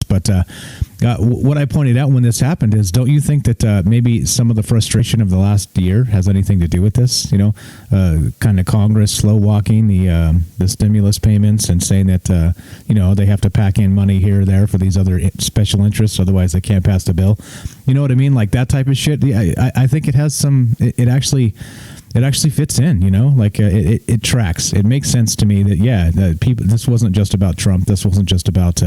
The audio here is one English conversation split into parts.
But what I pointed out when this happened is, don't you think that maybe some of the frustration of the last year has anything to do with this? Kind of Congress slow walking the stimulus payments and saying that they have to pack in money here or there for these other special interests, otherwise they can't pass the bill. You know what I mean? Like that type of shit. I think it has some. It actually fits in. It tracks. It makes sense to me that people. This wasn't just about Trump. This wasn't just about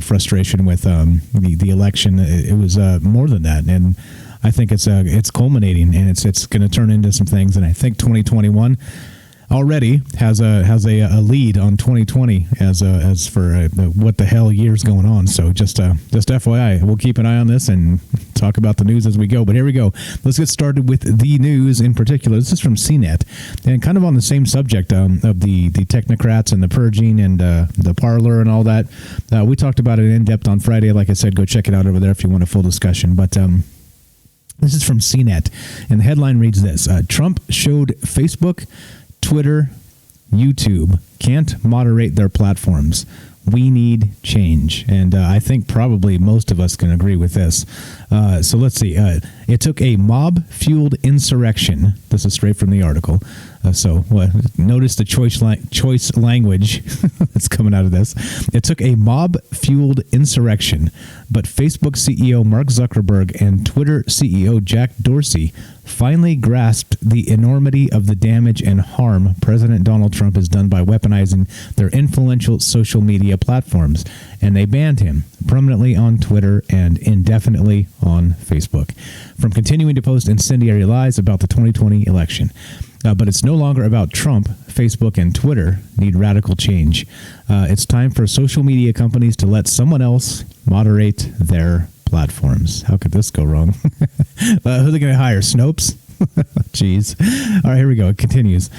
frustration with the election. It was more than that, and I think it's culminating, and it's going to turn into some things. And I think 2021 already has a lead on 2020 as for what the hell year's going on. So just FYI, we'll keep an eye on this and talk about the news as we go. But here we go. Let's get started with the news in particular. This is from CNET, and kind of on the same subject of the technocrats and the purging and the parlor and all that. We talked about it in depth on Friday. Like I said, go check it out over there if you want a full discussion. But this is from CNET, and the headline reads this: Trump showed Facebook, Twitter, YouTube can't moderate their platforms. We need change. And I think probably most of us can agree with this. So let's see. It took a mob-fueled insurrection. This is straight from the article. Notice the choice language that's coming out of this. It took a mob-fueled insurrection, but Facebook CEO Mark Zuckerberg and Twitter CEO Jack Dorsey finally grasped the enormity of the damage and harm President Donald Trump has done by weaponizing their influential social media platforms, and they banned him permanently on Twitter and indefinitely on Facebook from continuing to post incendiary lies about the 2020 election. But it's no longer about Trump. Facebook and Twitter need radical change. It's time for social media companies to let someone else moderate their platforms. How could this go wrong? Who are they going to hire? Snopes? Jeez. All right, here we go. It continues.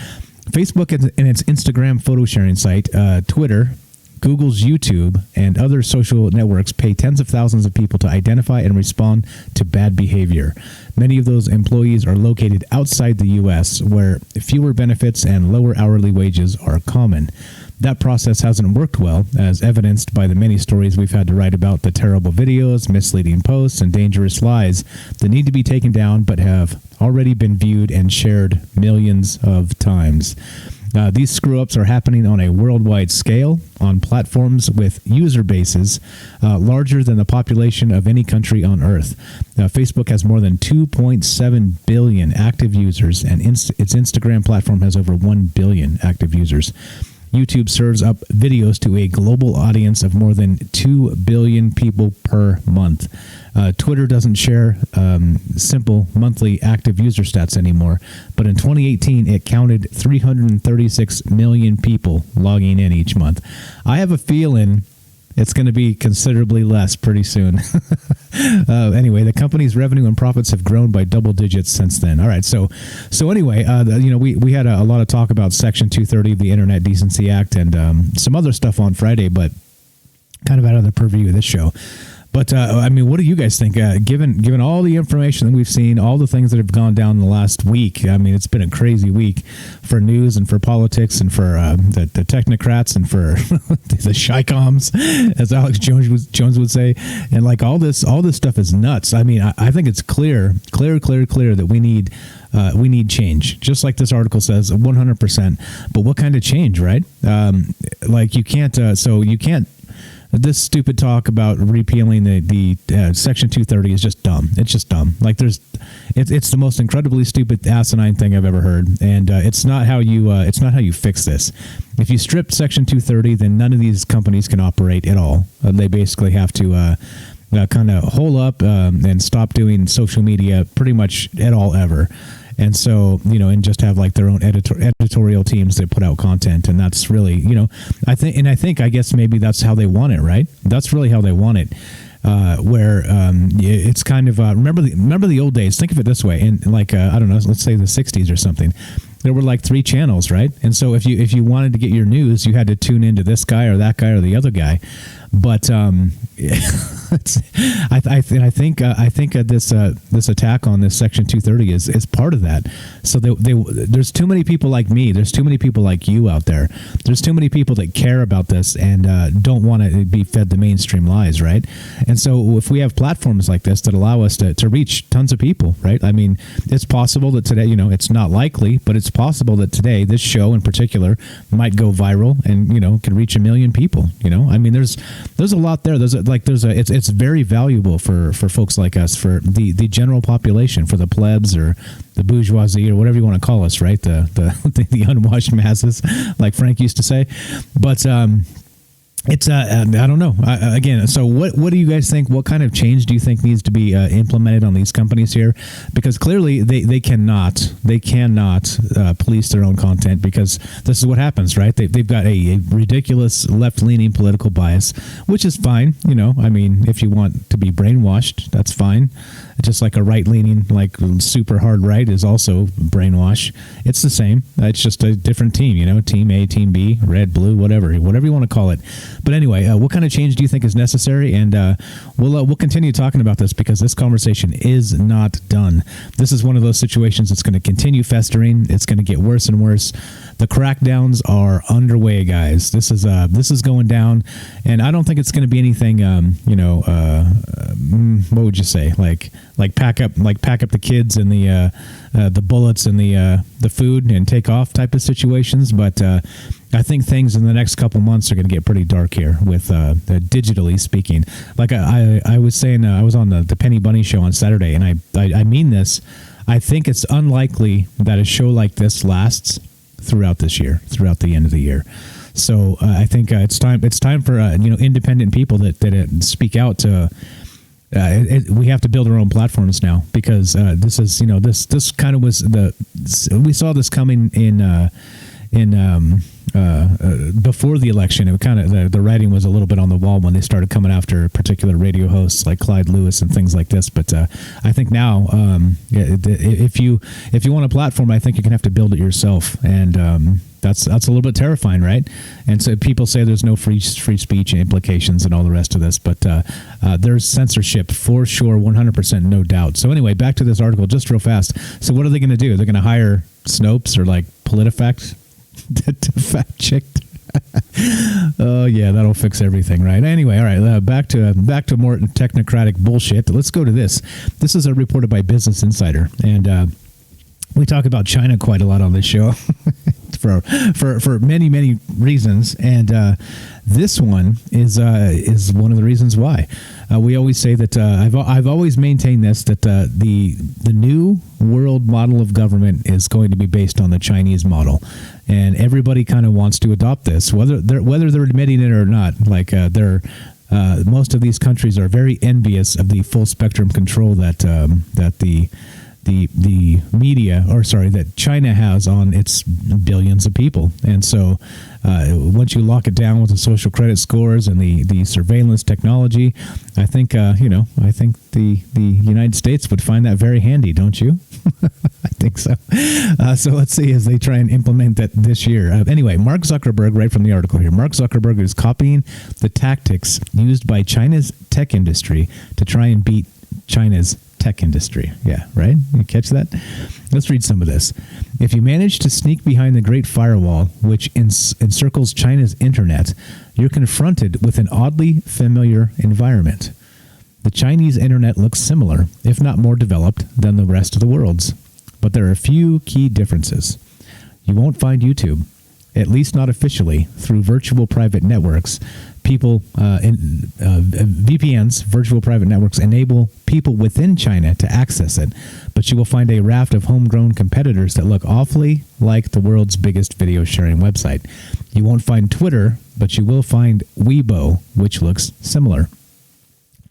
Facebook and its Instagram photo sharing site, Twitter, Google's YouTube, and other social networks pay tens of thousands of people to identify and respond to bad behavior. Many of those employees are located outside the U.S., where fewer benefits and lower hourly wages are common. That process hasn't worked well, as evidenced by the many stories we've had to write about the terrible videos, misleading posts, and dangerous lies that need to be taken down but have already been viewed and shared millions of times. These screw-ups are happening on a worldwide scale, on platforms with user bases larger than the population of any country on Earth. Facebook has more than 2.7 billion active users, and its Instagram platform has over 1 billion active users. YouTube serves up videos to a global audience of more than 2 billion people per month. Twitter doesn't share simple monthly active user stats anymore, but in 2018, it counted 336 million people logging in each month. I have a feeling it's going to be considerably less pretty soon. Anyway, the company's revenue and profits have grown by double digits since then. All right, so anyway, we had a lot of talk about Section 230 of the Internet Decency Act and some other stuff on Friday, but kind of out of the purview of this show. But, what do you guys think? Given all the information that we've seen, all the things that have gone down in the last week, it's been a crazy week for news and for politics and for the technocrats and for the shycoms, as Alex Jones would say. And like all this stuff is nuts. I think it's clear that we need change, just like this article says, 100%. But what kind of change, right? You can't. This stupid talk about repealing the Section 230 is just dumb. It's just dumb. It's the most incredibly stupid, asinine thing I've ever heard, and it's not how you fix this. If you strip Section 230, then none of these companies can operate at all. They basically have to kind of hole up and stop doing social media pretty much at all ever. And so, and just have like their own editorial teams that put out content. And that's really, I guess maybe that's how they want it, right? That's really how they want it. Where it's kind of, remember the old days, think of it this way. In I don't know, let's say the 60s or something. There were like 3 channels, right? And so if you wanted to get your news, you had to tune into this guy or that guy or the other guy. But I think this attack on this Section 230 is part of that. So there's too many people like me. There's too many people like you out there. There's too many people that care about this and don't want to be fed the mainstream lies, right? And so if we have platforms like this that allow us to reach tons of people, right? I mean, it's possible that today, it's not likely, but it's possible that today this show in particular might go viral and could reach 1 million people. I mean, there's a lot there. It's very valuable for folks like us, for the general population, for the plebs or the bourgeoisie or whatever you want to call us, right? The unwashed masses, like Frank used to say. But it's I don't know. Again, so what do you guys think? What kind of change do you think needs to be implemented on these companies here? Because clearly they cannot police their own content, because this is what happens, right? They've got a ridiculous left-leaning political bias, which is fine. I mean, if you want to be brainwashed, that's fine. Just like a right-leaning, like super hard right is also brainwash. It's the same. It's just a different team, team A, team B, red, blue, whatever you want to call it. But anyway, what kind of change do you think is necessary? And we'll continue talking about this, because this conversation is not done. This is one of those situations that's going to continue festering. It's going to get worse and worse. The crackdowns are underway, guys. This is going down, and I don't think it's going to be anything. What would you say? Like pack up the kids and the bullets and the food and take off type of situations. But I think things in the next couple months are going to get pretty dark here with digitally speaking. Like I was saying, I was on the Penny Bunny show on Saturday, and I mean this. I think it's unlikely that a show like this lasts throughout this year, throughout the end of the year. So I think it's time for independent people that speak out to. We have to build our own platforms now, because this is this kind of was we saw this coming in before the election. It kind of the writing was a little bit on the wall when they started coming after particular radio hosts like Clyde Lewis and things like this. But I think now, if you want a platform, I think you're gonna have to build it yourself, and that's a little bit terrifying, right? And so people say there's no free speech implications and all the rest of this, but there's censorship for sure, 100%, no doubt. So anyway, back to this article just real fast. So what are they going to do? They're going to hire Snopes or like PolitiFact to fact check. Oh yeah, that'll fix everything, right? Anyway, all right, back to more technocratic bullshit. Let's go to this. This is reported by Business Insider, and we talk about China quite a lot on this show. For many reasons, and this one is one of the reasons why. We always say that I've always maintained this, that the new world model of government is going to be based on the Chinese model, and everybody kind of wants to adopt this, whether they're admitting it or not. Like most of these countries are very envious of the full spectrum control that the media, that China has on its billions of people. And so once you lock it down with the social credit scores and the surveillance technology, I think the United States would find that very handy, don't you? I think so. So let's see as they try and implement that this year. Anyway, Mark Zuckerberg, right from the article here, Mark Zuckerberg is copying the tactics used by China's tech industry to try and beat China's tech industry. Yeah, right? You catch that? Let's read some of this. If you manage to sneak behind the Great Firewall, which encircles China's internet, you're confronted with an oddly familiar environment. The Chinese internet looks similar, if not more developed, than the rest of the world's. But there are a few key differences. You won't find YouTube, at least not officially, through virtual private networks. VPNs, virtual private networks, enable people within China to access it, but you will find a raft of homegrown competitors that look awfully like the world's biggest video sharing website. You won't find Twitter, but you will find Weibo, which looks similar.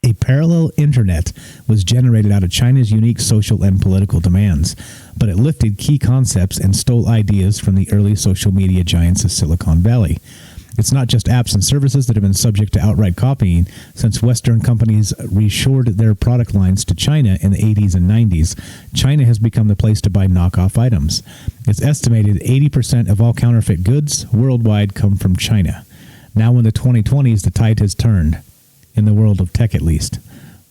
A parallel internet was generated out of China's unique social and political demands, but it lifted key concepts and stole ideas from the early social media giants of Silicon Valley. It's not just apps and services that have been subject to outright copying. Since Western companies reshored their product lines to China in the 80s and 90s, China has become the place to buy knockoff items. It's estimated 80% of all counterfeit goods worldwide come from China. Now in the 2020s, the tide has turned. In the world of tech, at least.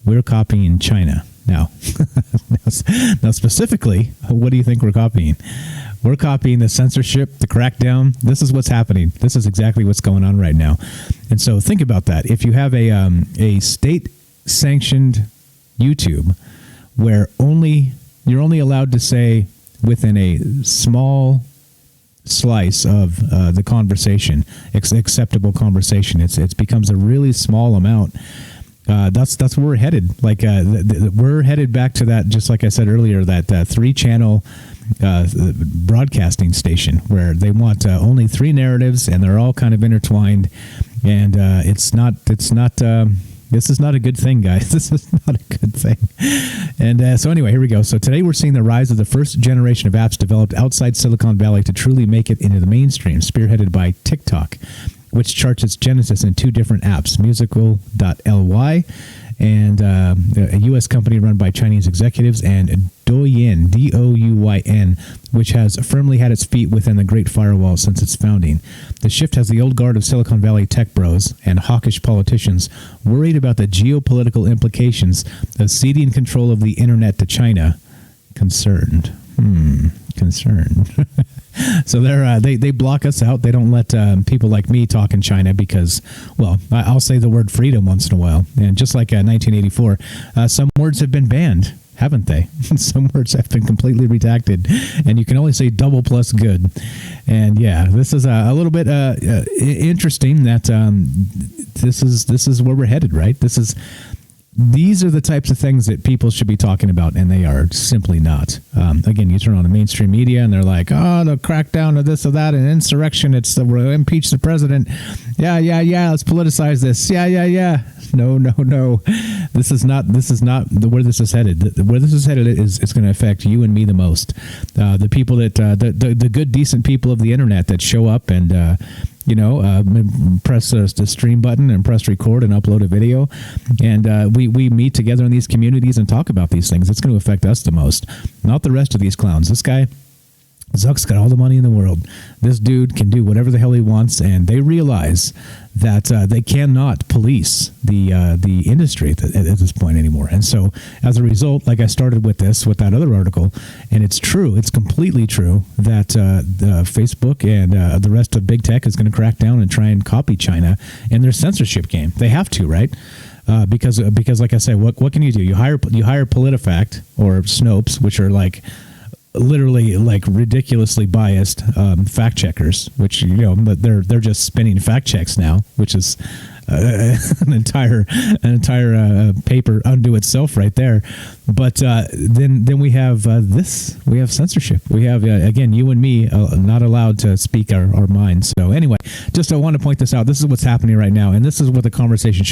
We're copying China. Now specifically, what do you think we're copying? We're copying the censorship, the crackdown. This is what's happening. This is exactly what's going on right now. And so think about that. If you have a state-sanctioned YouTube where you're only allowed to say within a small slice of the conversation, acceptable conversation, it becomes a really small amount. That's where we're headed. Like we're headed back to that, just like I said earlier, that 3-channel broadcasting station where they want only 3 narratives and they're all kind of intertwined. And this is not a good thing, guys. This is not a good thing. And so anyway, here we go. So today we're seeing the rise of the first generation of apps developed outside Silicon Valley to truly make it into the mainstream, spearheaded by TikTok, which charts its genesis in 2 different apps, Musical.ly and a U.S. company run by Chinese executives, and Douyin, Douyin, which has firmly had its feet within the Great Firewall since its founding. The shift has the old guard of Silicon Valley tech bros and hawkish politicians worried about the geopolitical implications of ceding control of the internet to China. Concerned. So they block us out. They don't let people like me talk in China because, well, I'll say the word freedom once in a while. And just like 1984, some words have been banned, haven't they? Some words have been completely redacted, and you can only say double plus good. And yeah, this is a little bit interesting that this is where we're headed, right? These are the types of things that people should be talking about, and they are simply not. Again, you turn on the mainstream media, and they're like, oh, the crackdown of this or that, and insurrection, we'll impeach the president. Yeah, let's politicize this. Yeah. No. This is not where this is headed. Where this is headed is it's going to affect you and me the most. The people that, the good, decent people of the internet that show up and, press the stream button and press record and upload a video. And we meet together in these communities and talk about these things. It's going to affect us the most, not the rest of these clowns. This guy, Zuck's got all the money in the world. This dude can do whatever the hell he wants, and they realize that they cannot police the industry at this point anymore. And so, as a result, like I started with that other article, and it's true, it's completely true that the Facebook and the rest of big tech is going to crack down and try and copy China in their censorship game. They have to, right? Because like I said, what can you do? You hire PolitiFact or Snopes, which are like literally like ridiculously biased fact checkers, which they're just spinning fact checks now, which is an entire paper unto itself right there. But then we have we have censorship. We have again, you and me not allowed to speak our minds. So anyway, just I want to point this out. This is what's happening right now, and this is what the conversation